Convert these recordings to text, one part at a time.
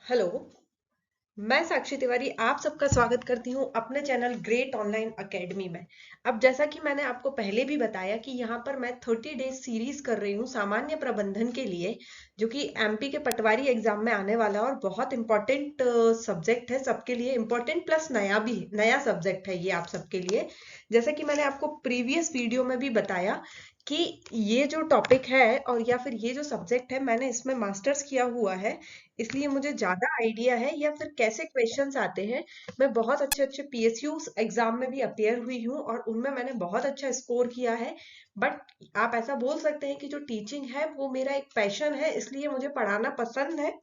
Hello. मैं साक्षी तिवारी आप सबका स्वागत करती हूँ अपने चैनल ग्रेट ऑनलाइन एकेडमी में। अब जैसा कि मैंने आपको पहले भी बताया कि यहाँ पर मैं 30 डेज सीरीज कर रही हूँ सामान्य प्रबंधन के लिए, जो कि एमपी के पटवारी एग्जाम में आने वाला है और बहुत इंपॉर्टेंट सब्जेक्ट है सबके लिए। इंपॉर्टेंट प्लस नया भी, नया सब्जेक्ट है ये आप सबके लिए। जैसा कि मैंने आपको प्रीवियस वीडियो में भी बताया कि ये जो टॉपिक है और या फिर ये जो सब्जेक्ट है, मैंने इसमें मास्टर्स किया हुआ है, इसलिए मुझे ज्यादा आइडिया है या फिर कैसे क्वेश्चंस आते हैं। मैं बहुत अच्छे अच्छे पीएसयू एग्जाम में भी अपियर हुई हूँ और उनमें मैंने बहुत अच्छा स्कोर किया है। बट आप ऐसा बोल सकते हैं कि जो टीचिंग है वो मेरा एक पैशन है, इसलिए मुझे पढ़ाना पसंद है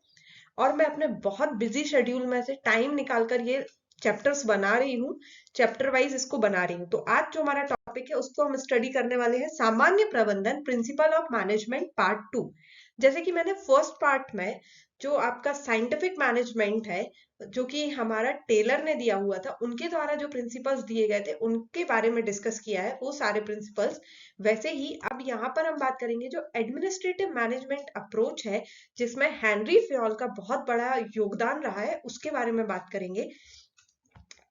और मैं अपने बहुत बिजी शेड्यूल में से टाइम निकालकर ये चैप्टर्स बना रही हूँ। चैप्टर वाइज इसको बना रही हूँ। तो आज जो हमारा टॉपिक है उसको हम स्टडी करने वाले हैं, सामान्य प्रबंधन, प्रिंसिपल ऑफ मैनेजमेंट पार्ट 2। जैसे कि मैंने फर्स्ट पार्ट में जो आपका साइंटिफिक मैनेजमेंट है, जो कि हमारा टेलर ने दिया हुआ था, उनके द्वारा जो प्रिंसिपल्स दिए गए थे उनके बारे में डिस्कस किया है, वो सारे प्रिंसिपल्स। वैसे ही अब यहाँ पर हम बात करेंगे जो एडमिनिस्ट्रेटिव मैनेजमेंट अप्रोच है, जिसमें हेनरी फ्योल का बहुत बड़ा योगदान रहा है, उसके बारे में बात करेंगे।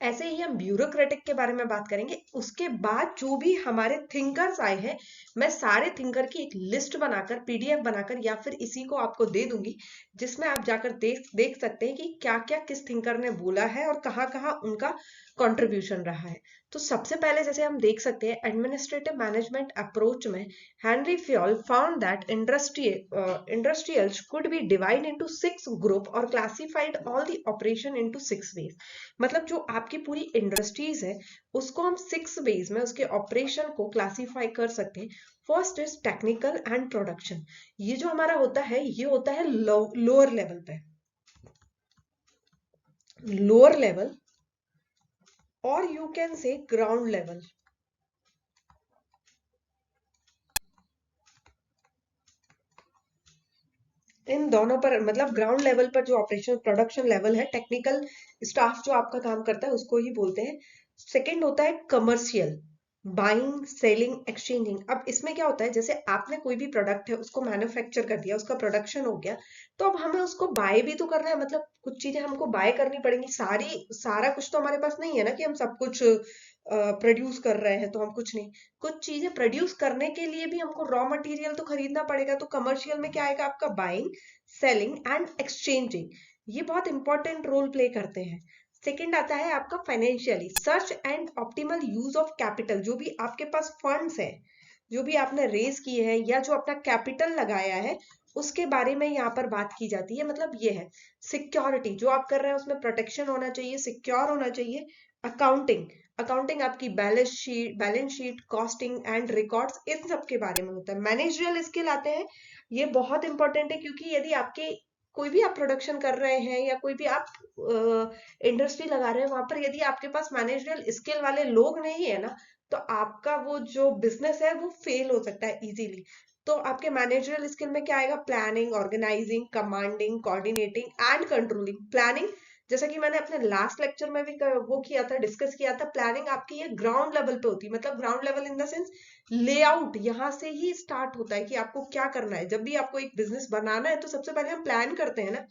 ऐसे ही हम ब्यूरोक्रेटिक के बारे में बात करेंगे। उसके बाद जो भी हमारे थिंकर्स आए हैं, मैं सारे थिंकर की एक लिस्ट बनाकर, पीडीएफ बनाकर या फिर इसी को आपको दे दूंगी, जिसमें आप जाकर देख देख सकते हैं कि क्या क्या किस थिंकर ने बोला है और कहाँ कहाँ उनका कंट्रीब्यूशन रहा है। तो सबसे पहले जैसे हम देख सकते हैं, एडमिनिस्ट्रेटिव मैनेजमेंट अप्रोच में Henri Fayol found that industrials could be divide into 6 group और classified all the operation into 6 ways. मतलब जो आपकी पूरी इंडस्ट्रीज है उसको हम 6 वेज में उसके ऑपरेशन को क्लासिफाई कर सकते हैं। First is technical and production. ये जो हमारा होता है ये होता है लोअर लेवल पे, लोअर लेवल, और you can say ground level. इन दोनों पर मतलब ग्राउंड लेवल पर जो ऑपरेशन प्रोडक्शन लेवल है, टेक्निकल स्टाफ जो आपका काम करता है उसको ही बोलते हैं। सेकंड होता है कमर्शियल, बाइंग सेलिंग एक्सचेंजिंग। अब इसमें क्या होता है, जैसे आपने कोई भी प्रोडक्ट है उसको मैन्युफैक्चर कर दिया, उसका प्रोडक्शन हो गया, तो अब हमें उसको बाय भी तो करना है। मतलब कुछ चीजें हमको बाय करनी पड़ेंगी, सारा कुछ तो हमारे पास नहीं है ना कि हम सब कुछ प्रोड्यूस कर रहे हैं तो हम कुछ नहीं। कुछ चीजें प्रोड्यूस करने के लिए भी हमको रॉ मटेरियल तो खरीदना पड़ेगा। तो कमर्शियल में क्या आएगा आपका, बाइंग सेलिंग एंड एक्सचेंजिंग। ये बहुत इंपॉर्टेंट रोल प्ले करते हैं। सेकंड आता है आपका financially, search and optimal use of capital. जो भी आपके पास फंड्स है, जो भी आपने रेज किए हैं या जो अपना कैपिटल लगाया है, उसके बारे में यहाँ पर बात की जाती है। मतलब ये है सिक्योरिटी, जो आप कर रहे हैं उसमें प्रोटेक्शन होना चाहिए, सिक्योर होना चाहिए। अकाउंटिंग, अकाउंटिंग आपकी balance sheet, costing and records, इन सब के बारे में होता है। मैनेजरियल स्किल आते हैं, ये बहुत इंपॉर्टेंट है क्योंकि यदि आपके कोई भी आप प्रोडक्शन कर रहे हैं या कोई भी आप इंडस्ट्री लगा रहे हैं, वहां पर यदि आपके पास मैनेजरियल स्किल वाले लोग नहीं है ना, तो आपका वो जो बिजनेस है वो फेल हो सकता है इजीली। तो आपके मैनेजरियल स्किल में क्या आएगा, planning, organising, commanding, coordinating and controlling. Planning, जैसा कि मैंने अपने लास्ट लेक्चर में भी वो किया था, डिस्कस किया था, प्लानिंग आपकी ये ग्राउंड लेवल पे होती है। मतलब ground level in the sense layout, यहाँ से ही स्टार्ट होता है कि आपको क्या करना है। जब भी आपको एक बिजनेस बनाना है तो सबसे पहले हम प्लान करते हैं ना।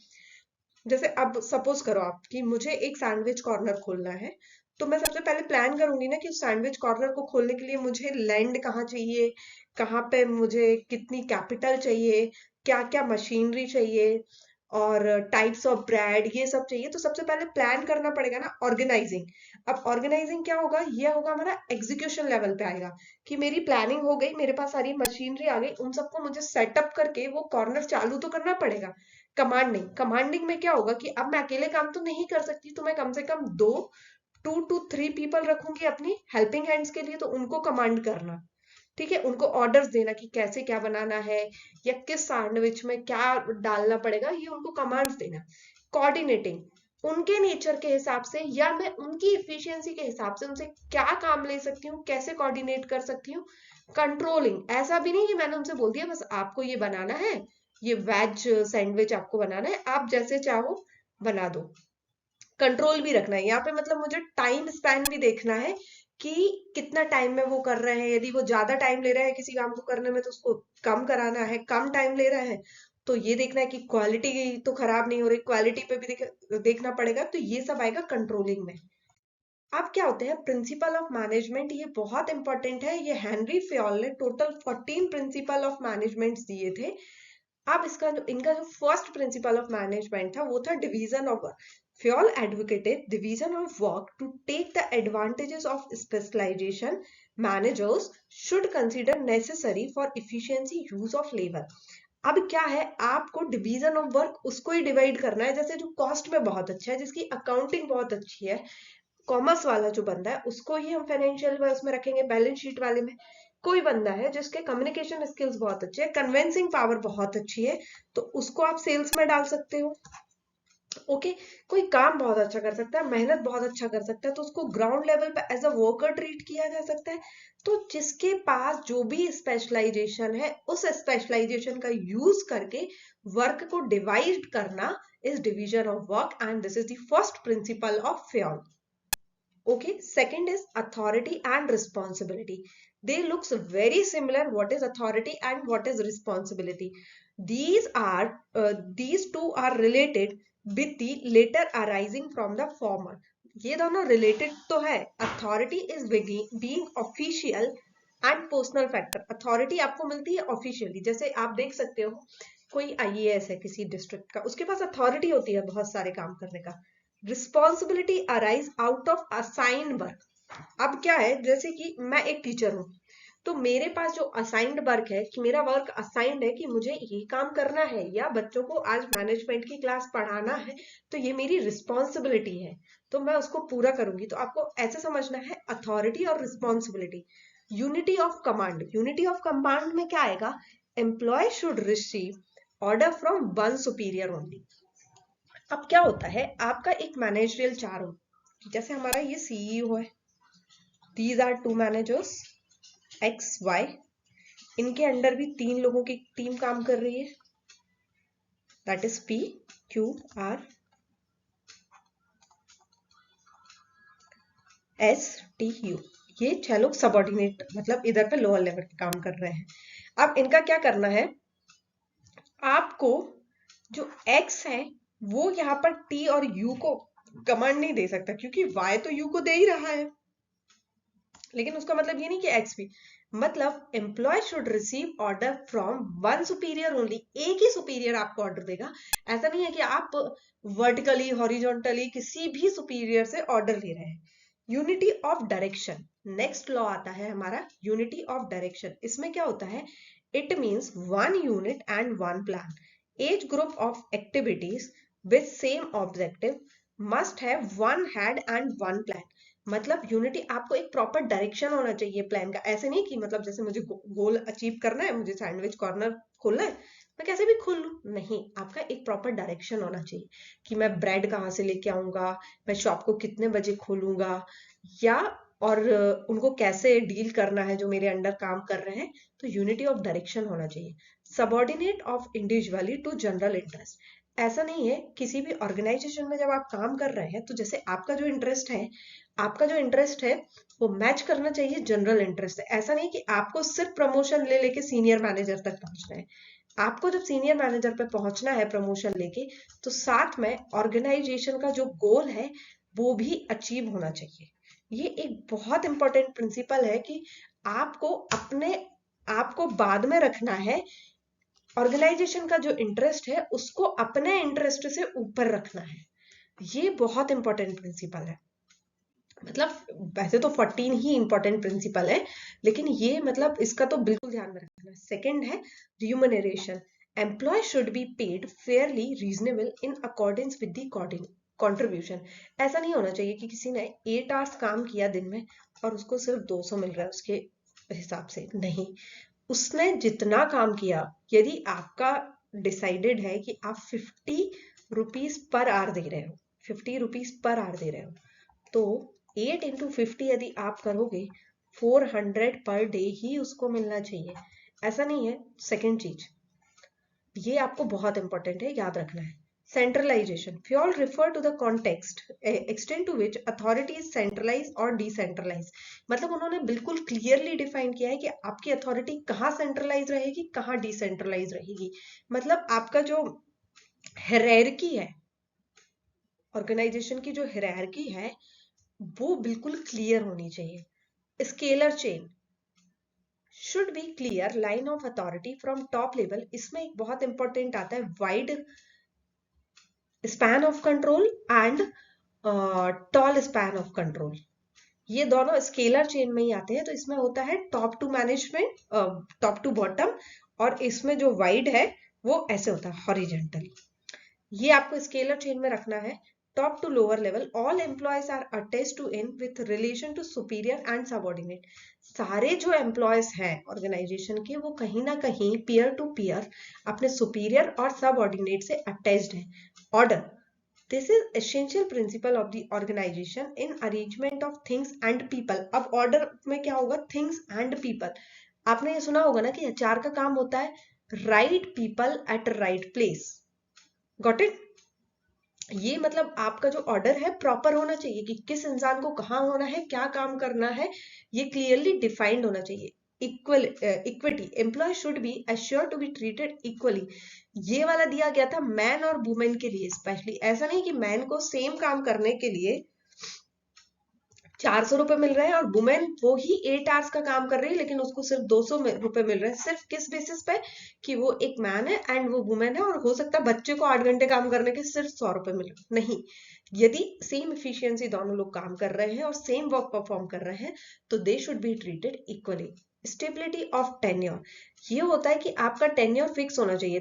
जैसे अब सपोज करो आप कि मुझे एक सैंडविच कॉर्नर खोलना है, तो मैं सबसे पहले प्लान करूंगी ना कि उस सैंडविच कॉर्नर को खोलने के लिए मुझे लैंड कहाँ चाहिए, कहाँ पे मुझे कितनी कैपिटल चाहिए, क्या क्या मशीनरी चाहिए और टाइप्स ऑफ ब्रेड, ये सब चाहिए। तो सबसे पहले प्लान करना पड़ेगा ना, ऑर्गेनाइजिंग। अब ऑर्गेनाइजिंग क्या होगा, ये होगा हमारा एग्जीक्यूशन लेवल पे आएगा कि मेरी प्लानिंग हो गई, मेरे पास सारी मशीनरी आ गई, उन सबको मुझे सेटअप करके वो कॉर्नर चालू तो करना पड़ेगा। कमांडिंग, कमांडिंग में क्या होगा कि अब मैं अकेले काम तो नहीं कर सकती, तो मैं कम से कम 2 to 3 पीपल रखूंगी अपनी हेल्पिंग हैंड्स के लिए, तो उनको कमांड करना। ठीक है, उनको ऑर्डर्स देना कि कैसे क्या बनाना है या किस सैंडविच में क्या डालना पड़ेगा, ये उनको कमांड्स देना। कोऑर्डिनेटिंग, उनके नेचर के हिसाब से या मैं उनकी इफिशियंसी के हिसाब से उनसे क्या काम ले सकती हूँ, कैसे कोऑर्डिनेट कर सकती हूँ। कंट्रोलिंग, ऐसा भी नहीं कि मैंने उनसे बोल दिया बस आपको ये बनाना है, ये वेज सैंडविच आपको बनाना है, आप जैसे चाहो बना दो। कंट्रोल भी रखना है यहाँ पे, मतलब मुझे टाइम स्पैन भी देखना है कि कितना टाइम में वो कर रहे हैं। यदि वो ज्यादा टाइम ले रहे हैं किसी काम को करने में तो उसको कम कराना है, कम टाइम ले रहे हैं तो ये देखना है कि क्वालिटी तो खराब नहीं हो रही, क्वालिटी पे भी देखना पड़ेगा, तो ये सब आएगा कंट्रोलिंग में। अब क्या होते हैं प्रिंसिपल ऑफ मैनेजमेंट, ये बहुत इंपॉर्टेंट है। ये हेनरी फ्योल ने टोटल 14 प्रिंसिपल ऑफ मैनेजमेंट दिए थे। अब इनका जो फर्स्ट प्रिंसिपल ऑफ मैनेजमेंट था वो था division of work. Fayol advocated division of work to take the advantages of specialisation. Managers should consider necessary for efficiency use of labour. अब क्या है, आपको डिवीजन ऑफ वर्क उसको ही डिवाइड करना है, जैसे जो कॉस्ट में बहुत अच्छा है, जिसकी अकाउंटिंग बहुत अच्छी है, कॉमर्स वाला जो बंदा है उसको ही हम फाइनेंशियल में उसमें रखेंगे, बैलेंस शीट वाले में। कोई बंदा है जिसके कम्युनिकेशन स्किल्स बहुत अच्छे हैं, कन्विंसिंग पावर बहुत अच्छी है, तो उसको आप सेल्स में डाल सकते हो। ओके, कोई काम बहुत अच्छा कर सकता है, मेहनत बहुत अच्छा कर सकता है, तो उसको ग्राउंड लेवल पे एज अ वर्कर ट्रीट किया जा सकता है। तो जिसके पास जो भी स्पेशलाइजेशन है, उस स्पेशलाइजेशन का यूज करके वर्क को डिवाइड करना is division of work, and this is the first principle of Fayol. Okay, second is authority and responsibility. They looks very similar. What is authority and what is responsibility? These two are related with the later arising from the former. ये दोनों related तो है. Authority is being official and personal factor. Authority आपको मिलती है officially. जैसे आप देख सकते हो कोई IAS है किसी डिस्ट्रिक्ट का, उसके पास अथॉरिटी होती है बहुत सारे काम करने का। Responsibility arise out of assign work. अब क्या है, जैसे कि मैं एक टीचर हूं, तो मेरे पास जो असाइंड वर्क है, कि मेरा वर्क असाइंड है कि मुझे ये काम करना है, या बच्चों को आज मैनेजमेंट की क्लास पढ़ाना है, तो ये मेरी रिस्पॉन्सिबिलिटी है, तो मैं उसको पूरा करूंगी। तो आपको ऐसे समझना है अथॉरिटी और responsibility. Unity of command, unity of command में क्या आएगा, employee should receive order from one superior only. अब क्या होता है, आपका एक मैनेजरियल चार्ट हो, जैसे हमारा ये सीईओ है, these are two managers X Y, इनके अंडर भी 3 लोगों की टीम काम कर रही है, that is P Q R S T U. ये 6 लोग सबऑर्डिनेट मतलब इधर पे लोअर लेवल पे काम कर रहे हैं। अब इनका क्या करना है, आपको जो एक्स है वो यहाँ पर टी और यू को कमांड नहीं दे सकता, क्योंकि वाई तो यू को दे ही रहा है, लेकिन उसका मतलब ये नहीं कि एक्स भी, मतलब employee should receive order from one superior only. एक ही सुपीरियर आपको ऑर्डर देगा, ऐसा नहीं है कि आप वर्टिकली हॉरिजॉन्टली किसी भी सुपीरियर से ऑर्डर ले रहे हैं। Unity of direction, next law आता है हमारा यूनिटी ऑफ डायरेक्शन। इसमें क्या होता है, it means one unit and one plan, age group of activities with same objective must have one head and one plan. मतलब यूनिटी, आपको एक प्रॉपर डायरेक्शन होना चाहिए प्लान का। ऐसे नहीं कि मतलब जैसे मुझे गोल अचीव करना है, मुझे सैंडविच कॉर्नर खोलना है, मैं कैसे भी खोल लूं, नहीं, आपका एक प्रॉपर डायरेक्शन होना चाहिए कि मैं ब्रेड कहाँ से लेके आऊंगा, मैं शॉप को कितने बजे खोलूंगा, या और उनको कैसे डील करना है जो मेरे अंडर काम कर रहे हैं। तो यूनिटी ऑफ डायरेक्शन होना चाहिए। Subordinate of individually to general interest, ऐसा नहीं है, किसी भी ऑर्गेनाइजेशन में जब आप काम कर रहे हैं, तो जैसे आपका जो इंटरेस्ट है वो मैच करना चाहिए जनरल इंटरेस्ट से। ऐसा नहीं कि आपको सिर्फ प्रमोशन ले लेके सीनियर मैनेजर तक पहुंचना है। आपको जब सीनियर मैनेजर पे पहुंचना है प्रमोशन लेके, तो साथ में ऑर्गेनाइजेशन का जो गोल है वो भी अचीव होना चाहिए। ये एक बहुत इंपॉर्टेंट प्रिंसिपल है कि आपको बाद में रखना है, ऑर्गेनाइजेशन का जो इंटरेस्ट है उसको अपने इंटरेस्ट से ऊपर रखना है। ये बहुत इंपॉर्टेंट प्रिंसिपल है। मतलब वैसे तो 14 ही इंपॉर्टेंट प्रिंसिपल है, लेकिन ये मतलब इसका तो बिल्कुल ध्यान में रखना। सेकंड है remuneration, employee should be paid fairly reasonable in accordance with the contribution. ऐसा नहीं होना चाहिए कि किसी ने 8 आवर्स काम किया दिन में और उसको सिर्फ 200 मिल रहा है उसके हिसाब से, नहीं, उसने जितना काम किया, यदि आपका डिसाइडेड है कि आप 50 रुपीज पर आवर दे रहे हो, 50 रुपीज पर आवर दे रहे हो, तो 8 इंटू 50 यदि आप करोगे, 400 पर डे ही उसको मिलना चाहिए, ऐसा नहीं है। सेकेंड चीज, ये आपको बहुत इंपॉर्टेंट है, याद रखना है। Centralization. Fuel refer to the context, extent to which authority is centralized or decentralized. मतलब उन्होंने बिल्कुल क्लियरली डिफाइन किया है कि आपकी अथॉरिटी कहाँ सेंट्रलाइज रहेगी, कहाँ डिसेंट्रलाइज रहेगी. मतलब आपका जो हायरार्की है, ऑर्गेनाइजेशन की जो हायरार्की है वो बिल्कुल क्लियर होनी चाहिए. Scalar chain should be clear line of authority from top level. इसमें एक बहुत इंपॉर्टेंट आता है wide span of control and tall span of control. ये दोनों स्केलर चेन में ही आते हैं. तो इसमें होता है top to management, top to bottom, और इसमें जो वाइड है वो ऐसे होता है हॉरिजेंटली. ये आपको स्केलर चेन में रखना है. Top to lower level, all employees are attached to in with relation to superior and subordinate. सारे जो एम्प्लॉयज हैं ऑर्गेनाइजेशन के वो कहीं ना कहीं पीयर टू पीयर अपने सुपीरियर और सबऑर्डिनेट से अटैच्ड हैं. Order. This is essential principle of the organization in arrangement of things and people. अब order में क्या होगा? Things and people. आपने ये सुना होगा ना कि HR का काम होता है right people at right place. Got it? ये मतलब आपका जो ऑर्डर है प्रॉपर होना चाहिए कि किस इंसान को कहाँ होना है, क्या काम करना है, ये क्लियरली डिफाइंड होना चाहिए. Equity. Employee should be assure to be treated equally. ये वाला दिया गया था मैन और वुमेन के लिए स्पेशली. ऐसा नहीं कि मैन को सेम काम करने के लिए 400 रुपए मिल रहे हैं और वुमेन वो ही 8 आवर्स का काम कर रही है लेकिन उसको सिर्फ 200 रुपए मिल रहे हैं. सिर्फ किस बेसिस पे? कि वो एक मैन है एंड वो वुमेन है, और हो सकता है बच्चे को 8 घंटे काम करने के सिर्फ 100 रुपए मिले. नहीं, यदि सेम इफिशियंसी दोनों लोग काम कर रहे हैं और सेम वर्क परफॉर्म कर रहे हैं तो they should be treated equally. Stability of tenure. ये होता है कि आपका टेन्योर फिक्स होना चाहिए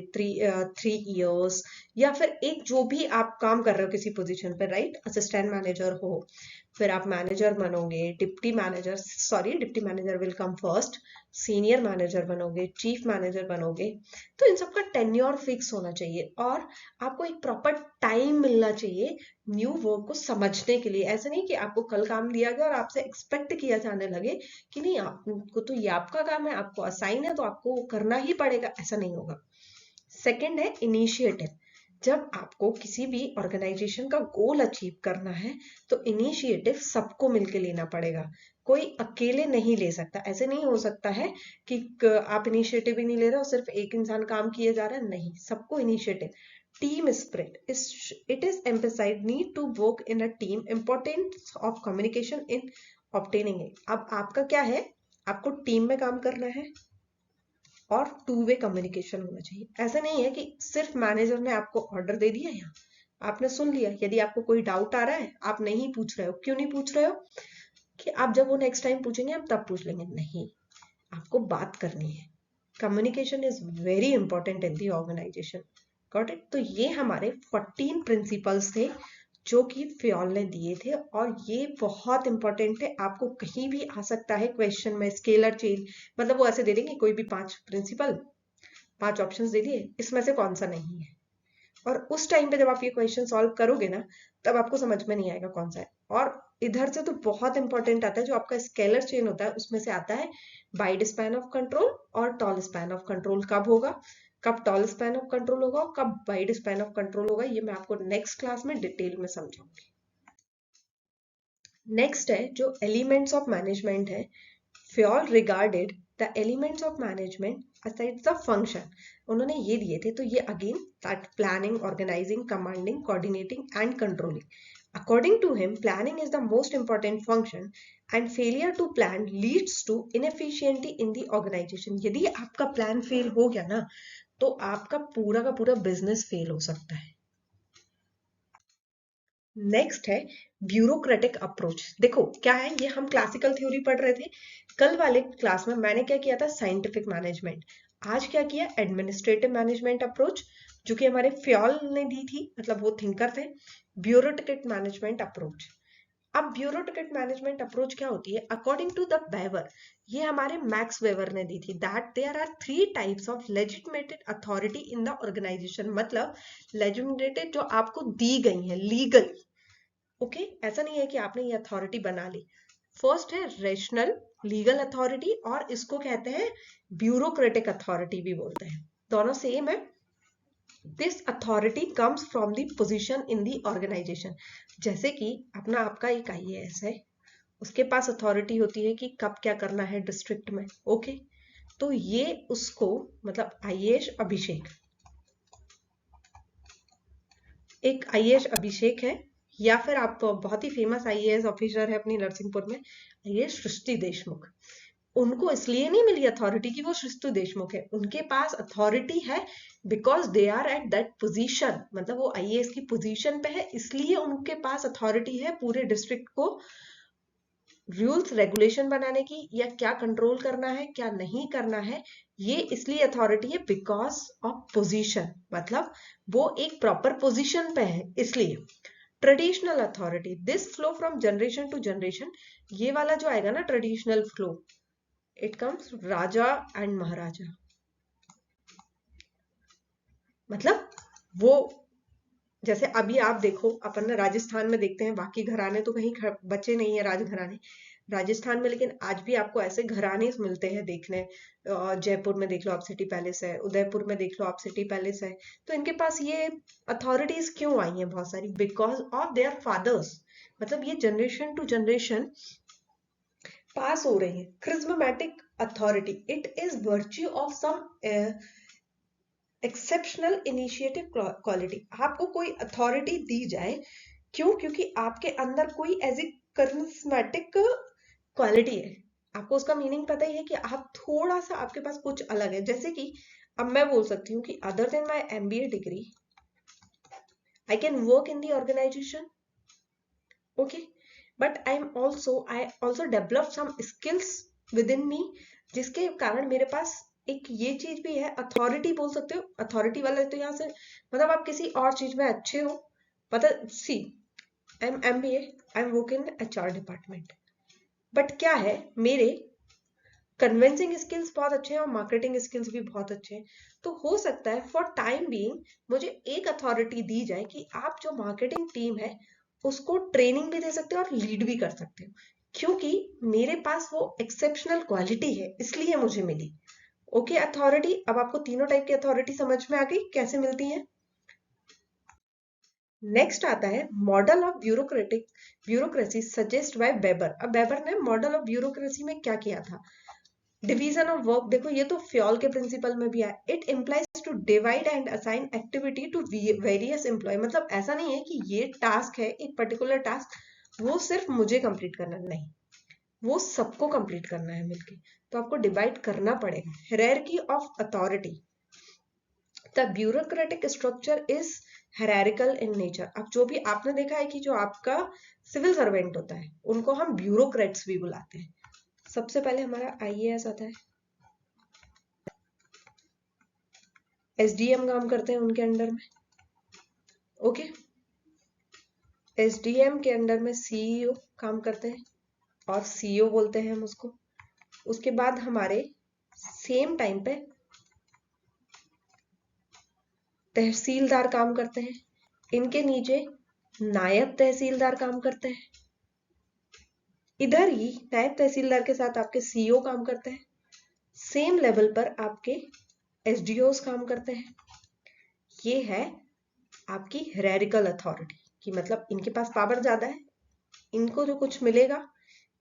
3 इयर्स, या फिर एक जो भी आप काम कर रहे हो किसी पोजीशन पे, राइट, असिस्टेंट मैनेजर हो, फिर आप मैनेजर बनोगे, deputy manager will come first, senior manager बनोगे, चीफ मैनेजर बनोगे. तो इन सबका टेन्योर फिक्स होना चाहिए और आपको एक प्रॉपर टाइम मिलना चाहिए न्यू वर्क को समझने के लिए. ऐसा नहीं कि आपको कल काम दिया गया और आपसे एक्सपेक्ट किया जाने लगे कि नहीं आपको तो ये आपका काम है, आपको असाइन है तो आपको करना ही पड़ेगा. ऐसा नहीं होगा. सेकेंड है इनिशिएटिव. जब आपको किसी भी ऑर्गेनाइजेशन का गोल अचीव करना है तो इनिशिएटिव सबको मिलकर लेना पड़ेगा. कोई अकेले नहीं ले सकता. ऐसे नहीं हो सकता है कि आप इनिशिएटिव ही नहीं ले रहे हो, सिर्फ एक इंसान काम किए जा रहा है. नहीं, सबको initiative. Team spirit. It is emphasised need to work in a team, importance of communication in obtaining it. अब आपका क्या है, आपको टीम में काम करना है और 2 वे कम्युनिकेशन होना चाहिए. ऐसा नहीं है कि सिर्फ मैनेजर ने आपको ऑर्डर दे दिया, यहाँ आपने सुन लिया, यदि आपको कोई डाउट आ रहा है आप नहीं पूछ रहे हो. क्यों नहीं पूछ रहे हो? कि आप जब वो नेक्स्ट टाइम पूछेंगे आप तब पूछ लेंगे. नहीं, आपको बात करनी है. Communication is very important in the organisation. Got it? तो ये हमारे 14 प्रिंसिपल्स थे जो कि फ्योल ने दिए थे और ये बहुत इंपॉर्टेंट है. आपको कहीं भी आ सकता है क्वेश्चन में. स्केलर चेन मतलब वो ऐसे दे देंगे कोई भी 5 प्रिंसिपल, 5 ऑप्शंस दे दिए, इसमें से कौन सा नहीं है, और उस टाइम पे जब आप ये क्वेश्चन सॉल्व करोगे ना तब आपको समझ में नहीं आएगा कौन सा है. और इधर से तो बहुत इंपॉर्टेंट आता है जो आपका स्केलर चेन होता है, उसमें से आता है वाइड स्पैन ऑफ कंट्रोल और टॉल स्पैन ऑफ कंट्रोल. कब होगा, कब टॉल स्पैन ऑफ कंट्रोल होगा और कब वाइड स्पैन ऑफ कंट्रोल होगा, ये मैं आपको नेक्स्ट क्लास में डिटेल में समझाऊंगी. नेक्स्ट है जो एलिमेंट्स ऑफ मैनेजमेंट है. Fayol regarded the elements of management aside the function. उन्होंने ये दिए थे, तो ये again that planning, organising, commanding, coordinating and controlling. According to him, planning is the most important function and failure to plan leads to inefficiency in the organization. यदि आपका plan fail हो गया ना तो आपका पूरा का पूरा बिजनेस फेल हो सकता है. नेक्स्ट है ब्यूरोक्रेटिक अप्रोच. देखो क्या है, ये हम क्लासिकल थ्योरी पढ़ रहे थे. कल वाले क्लास में मैंने क्या किया था, साइंटिफिक मैनेजमेंट. आज क्या किया, एडमिनिस्ट्रेटिव मैनेजमेंट अप्रोच, जो कि हमारे फ्योल ने दी थी, मतलब वो थिंकर थे. Bureaucratic management approach. अब ब्यूरोक्रेटिक मैनेजमेंट अप्रोच क्या होती है, अकॉर्डिंग टू द वेवर, ये हमारे मैक्स वेवर ने दी थी, that there are 3 types of legitimated authority in the organisation. मतलब लेजिटिमेटेड जो आपको दी गई है लीगल. ओके, ऐसा नहीं है कि आपने ये अथॉरिटी बना ली. फर्स्ट है रेशनल लीगल अथॉरिटी और इसको कहते हैं ब्यूरोक्रेटिक अथॉरिटी भी बोलते हैं. दोनों सेम है. This authority comes from the position in the organisation. जैसे कि आपका एक आईएएस है, उसके पास अथॉरिटी होती है कि कब क्या करना है डिस्ट्रिक्ट में। ओके, तो ये उसको मतलब आईएएस अभिषेक, एक आईएएस अभिषेक है, या फिर आप बहुत ही फेमस आईएएस ऑफिसर है अपनी नरसिंहपुर में, आईएएस सृष्टि देशमुख। उनको इसलिए नहीं मिली अथॉरिटी कि वो सृष्टि देशमुख है, उनके पास अथॉरिटी है because they are at that position, मतलब वो आईएएस की पोजीशन पे है, इसलिए उनके पास अथॉरिटी है पूरे डिस्ट्रिक्ट को रूल्स रेगुलेशन बनाने की, या क्या कंट्रोल करना है क्या नहीं करना है, ये इसलिए अथॉरिटी है बिकॉज ऑफ पोजीशन, मतलब वो एक प्रॉपर पोजीशन पे है इसलिए। Traditional authority, this flow from generation to generation, ये वाला जो आएगा ना traditional flow, it comes raja and maharaja, मतलब वो जैसे अभी आप देखो अपन राजस्थान में देखते हैं, बाकी घराने तो कहीं बचे नहीं है राजघराने राजस्थान में, लेकिन आज भी आपको ऐसे घराने मिलते हैं देखने। जयपुर में देख लो आप सिटी पैलेस है, उदयपुर में देख लो आप सिटी पैलेस है। तो इनके पास ये अथॉरिटीज क्यों आई हैं बहुत सारी? बिकॉज ऑफ देयर फादर्स, मतलब ये जनरेशन टू जनरेशन पास हो रही है। Charismatic authority, it is virtue of some exceptional initiative quality. आपको कोई अथॉरिटी दी जाए, क्यों? क्योंकि आपके अंदर कोई ऐसी करिस्मेटिक क्वालिटी है। आपको उसका मीनिंग पता ही है कि आप थोड़ा सा आपके पास कुछ अलग है। जैसे कि अब मैं बोल सकती हूँ कि other than my MBA degree I can work in the organisation, okay, but I also develop some skills within me, जिसके कारण मेरे पास एक ये चीज भी है, अथॉरिटी बोल सकते हो। अथॉरिटी वाले तो यहाँ से मतलब आप किसी और चीज में अच्छे हो, पता see I am MBA, I am working in HR department, but क्या है मेरे कन्विंसिंग स्किल्स बहुत अच्छे हैं और मार्केटिंग स्किल्स भी बहुत अच्छे हैं। तो हो सकता है फॉर टाइम बीइंग मुझे एक अथॉरिटी दी जाए कि आप जो मार्केटिंग टीम है उसको ट्रेनिंग भी दे सकते हो और लीड भी कर सकते हो, क्योंकि मेरे पास वो एक्सेप्शनल क्वालिटी है इसलिए मुझे मिली। ओके, अथॉरिटी, अब आपको तीनों टाइप की अथॉरिटी समझ में आ गई कैसे मिलती है। नेक्स्ट आता है model of bureaucracy suggest bye weber. अब वेबर ने मॉडल ऑफ ब्यूरोक्रेसी में क्या किया था? डिवीजन ऑफ वर्क, देखो ये तो फ्योल के प्रिंसिपल में भी है। It implies to divide and assign activity to various employ, मतलब ऐसा नहीं है कि ये टास्क है एक पर्टिकुलर टास्क वो सिर्फ मुझे कंप्लीट करना, नहीं, वो सबको कंप्लीट करना है मिलके, तो आपको डिवाइड करना पड़ेगा। Hierarchy of authority, the bureaucratic structure is hierarchical in nature. अब जो भी आपने देखा है कि जो आपका सिविल सर्वेंट होता है उनको हम ब्यूरोक्रेट्स भी बुलाते हैं। सबसे पहले हमारा आईएएस आता है, एसडीएम काम करते हैं उनके अंडर में, ओके, एसडीएम के अंडर में सीईओ काम करते हैं और सीईओ बोलते हैं हम उसको। उसके बाद हमारे सेम टाइम पे तहसीलदार काम करते हैं, इनके नीचे नायब तहसीलदार काम करते हैं, इधर ही नायब तहसीलदार के साथ आपके सीईओ काम करते हैं, सेम लेवल पर आपके एसडीओस काम करते हैं। ये है आपकी हायरार्किकल अथॉरिटी कि मतलब इनके पास पावर ज्यादा है, इनको जो कुछ मिलेगा,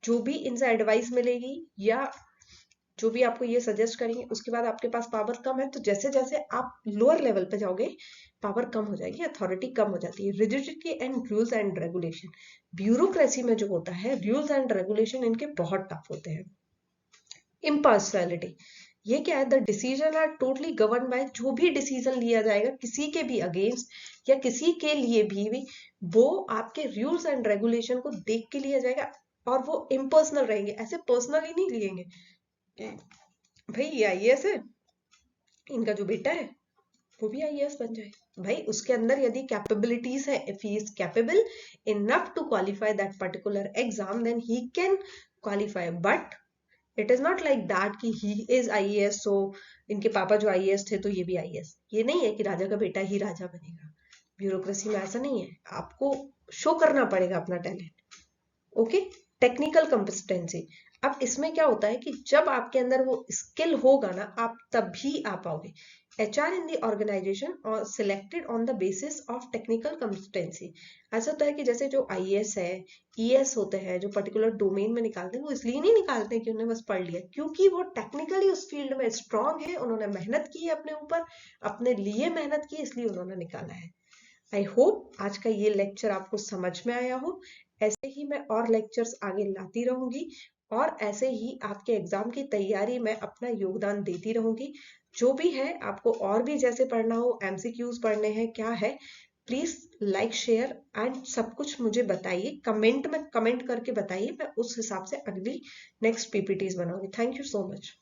जो भी इनसे एडवाइस मिलेगी या जो भी आपको ये सजेस्ट करेंगे, उसके बाद आपके पास पावर कम है, तो जैसे जैसे आप लोअर लेवल पे जाओगे पावर कम हो जाएगी, अथॉरिटी कम हो जाती है। Rigidity and rules and regulation, bureaucracy में जो होता है रूल्स एंड रेगुलेशन इनके बहुत टफ होते हैं। इम्पार्शियलिटी, ये क्या है? The decision are totally govern by, जो भी डिसीजन लिया जाएगा किसी के भी अगेंस्ट या किसी के लिए भी वो आपके रूल्स एंड रेगुलेशन को देख के लिया जाएगा और वो इम्पर्सनल रहेंगे, ऐसे पर्सनली नहीं लिएंगे। भाई ये आईएएस है, इनका जो बेटा है वो भी आईएएस बन जाए, भाई उसके अंदर यदि कैपेबिलिटीज है, if he is capable enough to qualify that particular exam then he can qualify, but it is not like that कि ही इज आईएएस सो इनके पापा जो आईएएस थे तो ये भी आईएएस। ये नहीं है कि राजा का बेटा ही राजा बनेगा, ब्यूरोक्रेसी में ऐसा नहीं है, आपको शो करना पड़ेगा अपना टैलेंट। ओके, टेक्निकल कंपिटेंसी, अब इसमें क्या होता है कि जब आपके अंदर वो स्किल होगा ना, आप तभी आ पाओगे। HR in the organization और selected on the basis of technical competency. ऐसा होता है कि जैसे जो IAS है, ES होते हैं, जो पर्टिकुलर डोमेन में निकालते हैं, वो इसलिए नहीं निकालते हैं कि उन्होंने बस पढ़ लिया, क्योंकि वो टेक्निकली उस फील्ड में स्ट्रांग है, उन्होंने मेहनत की है अपने ऊपर, अपने लिए मेहनत की, इसलिए उन्होंने निकाला है। आई होप आज का ये लेक्चर आपको समझ में आया हो। ऐसे ही मैं और लेक्चर्स आगे लाती रहूंगी, और ऐसे ही आपके एग्जाम की तैयारी में अपना योगदान देती रहूंगी। जो भी है, आपको और भी जैसे पढ़ना हो, MCQs पढ़ने हैं, क्या है, प्लीज लाइक शेयर एंड सब कुछ मुझे बताइए, कमेंट में कमेंट करके बताइए, मैं उस हिसाब से अगली नेक्स्ट PPTs बनाऊंगी। Thank you so much.